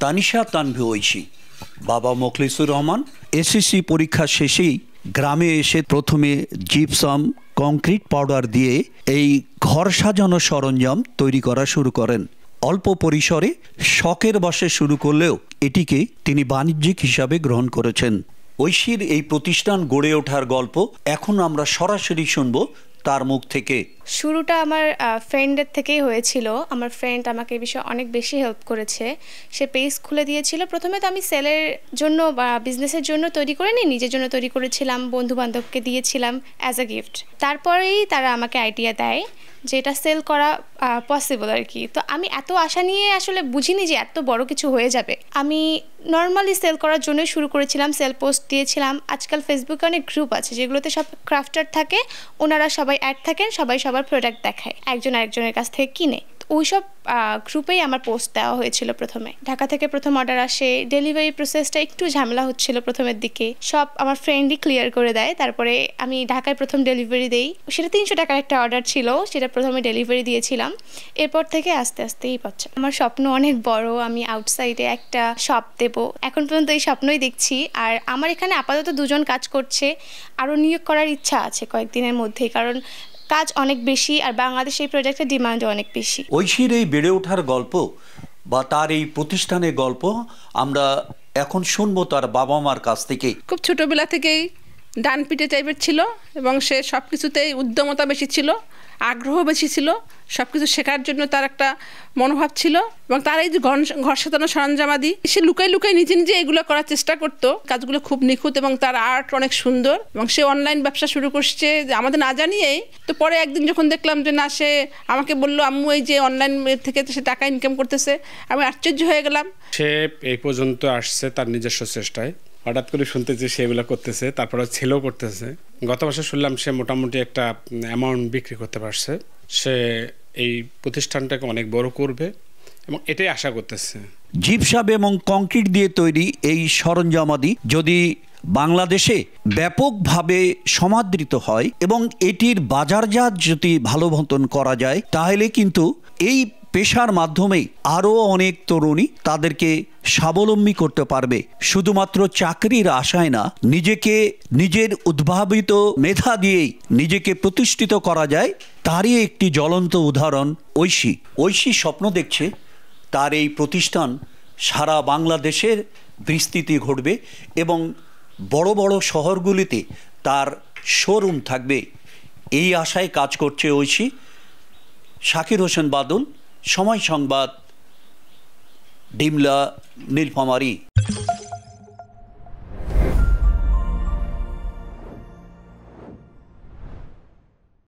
তানিশা তানভি ঐশী, বাবা মোখলিসুর রহমান। এসএসসি পরীক্ষা শেষেই গ্রামে এসে প্রথমে জিপসাম, কংক্রিট পাউডার দিয়ে এই ঘর সাজানো সরঞ্জাম তৈরি করা শুরু করেন। অল্প পরিসরে শখের বশে শুরু করলেও এটিকে তিনি বাণিজ্যিক হিসাবে গ্রহণ করেছেন। ঐশীর এই প্রতিষ্ঠান গড়ে ওঠার গল্প এখন আমরা সরাসরি শুনব তার মুখ থেকে। শুরুটা আমার ফ্রেন্ডের থেকেই হয়েছিল। আমার ফ্রেন্ড আমাকে এই বিষয়ে অনেক বেশি হেল্প করেছে। সে পেজ খুলে দিয়েছিল। প্রথমে তো আমি সেলের জন্য বা বিজনেসের জন্য তৈরি করিনি, নিজের জন্য তৈরি করেছিলাম, বন্ধু বান্ধবকে দিয়েছিলাম অ্যাজ আ গিফট। তারপরেই তারা আমাকে আইডিয়া দেয় যে এটা সেল করা পসিবল আর কি। তো আমি এত আশা নিয়ে আসলে বুঝিনি যে এত বড় কিছু হয়ে যাবে। আমি নর্মালি সেল করার জন্যই শুরু করেছিলাম, সেল পোস্ট দিয়েছিলাম। আজকাল ফেসবুকে অনেক গ্রুপ আছে যেগুলোতে সব ক্রাফটার থাকে, ওনারা সবাই অ্যাড থাকেন, সবাই সবার প্রোডাক্ট দেখায়, একজন আরেকজনের কাছ থেকে কিনে। ওই সব গ্রুপেই আমার পোস্ট দেওয়া হয়েছিল। প্রথমে ঢাকা থেকে প্রথম অর্ডার আসে। ডেলিভারি প্রসেসটা একটু ঝামেলা হচ্ছিল প্রথমের দিকে, সব আমার ফ্রেন্ডই ক্লিয়ার করে দেয়। তারপরে আমি ঢাকায় প্রথম ডেলিভারি দেই, সেটা 300 টাকার একটা অর্ডার ছিল, সেটা প্রথমে ডেলিভারি দিয়েছিলাম। এরপর থেকে আস্তে আস্তেই পাচ্ছে। আমার স্বপ্ন অনেক বড়, আমি আউটসাইডে একটা শপ দেব। এখন পর্যন্ত এই স্বপ্নই দেখছি। আর আমার এখানে আপাতত 2 জন কাজ করছে, আরও নিয়োগ করার ইচ্ছা আছে কয়েকদিনের মধ্যেই, কারণ কাজ অনেক বেশি আর বাংলাদেশে এই প্রোডাক্টের ডিমান্ডও অনেক বেশি। ঐশীর এই বেড়ে ওঠার গল্প বা তার এই প্রতিষ্ঠানের গল্প আমরা এখন শুনবো তার বাবা মার কাছ থেকে। খুব ছোটোবেলা থেকেই ডান পিঠে টাইপের ছিল এবং সে সব কিছুতেই উদ্যমতা বেশি ছিল, আগ্রহ বেশি ছিল, সব কিছু শেখার জন্য তার একটা মনোভাব ছিল। এবং তার এই যে ঘর সাজানো সরঞ্জামাদি, সে লুকাই লুকাই নিজে নিজে এগুলো করার চেষ্টা করতো। কাজগুলো খুব নিখুঁত এবং তার আর্ট অনেক সুন্দর। এবং সে অনলাইন ব্যবসা শুরু করছে আমাদের না জানিয়েই। তো পরে একদিন যখন দেখলাম যে না, সে আমাকে বললো আম্মু এই যে অনলাইন থেকে সে টাকা ইনকাম করতেছে, আমি আশ্চর্য হয়ে গেলাম। সে এই পর্যন্ত আসছে তার নিজস্ব চেষ্টায়, হঠাৎ করে শুনতেছি সে এগুলো করতেছে, তারপরে ছেলেও করতেছে। গত বছর শুনলাম সে মোটামুটি একটা অ্যামাউন্ট বিক্রি করতে পারছে। সে এই প্রতিষ্ঠানটাকে অনেক বড় করবে এবং এটাই আশা করতেছে। জিপসাম এবং কংক্রিট দিয়ে তৈরি এই সরঞ্জামাদি যদি বাংলাদেশে ব্যাপকভাবে সমাদৃত হয় এবং এটির বাজারজাত যদি ভালো মতন করা যায়, তাহলে কিন্তু এই পেশার মাধ্যমে আরও অনেক তরুণী তাদেরকে স্বাবলম্বী করতে পারবে। শুধুমাত্র চাকরির আশায় না, নিজেকে নিজের উদ্ভাবিত মেধা দিয়েই নিজেকে প্রতিষ্ঠিত করা যায়, তারই একটি জ্বলন্ত উদাহরণ ঐশী। ঐশী স্বপ্ন দেখছে তার এই প্রতিষ্ঠান সারা বাংলাদেশের বিস্তৃতি ঘটবে এবং বড় বড় শহরগুলিতে তার শোরুম থাকবে। এই আশায় কাজ করছে ঐশী। শাকির হোসেন বাদল, সময় সংবাদ, ডিমলা, নীলফামারী।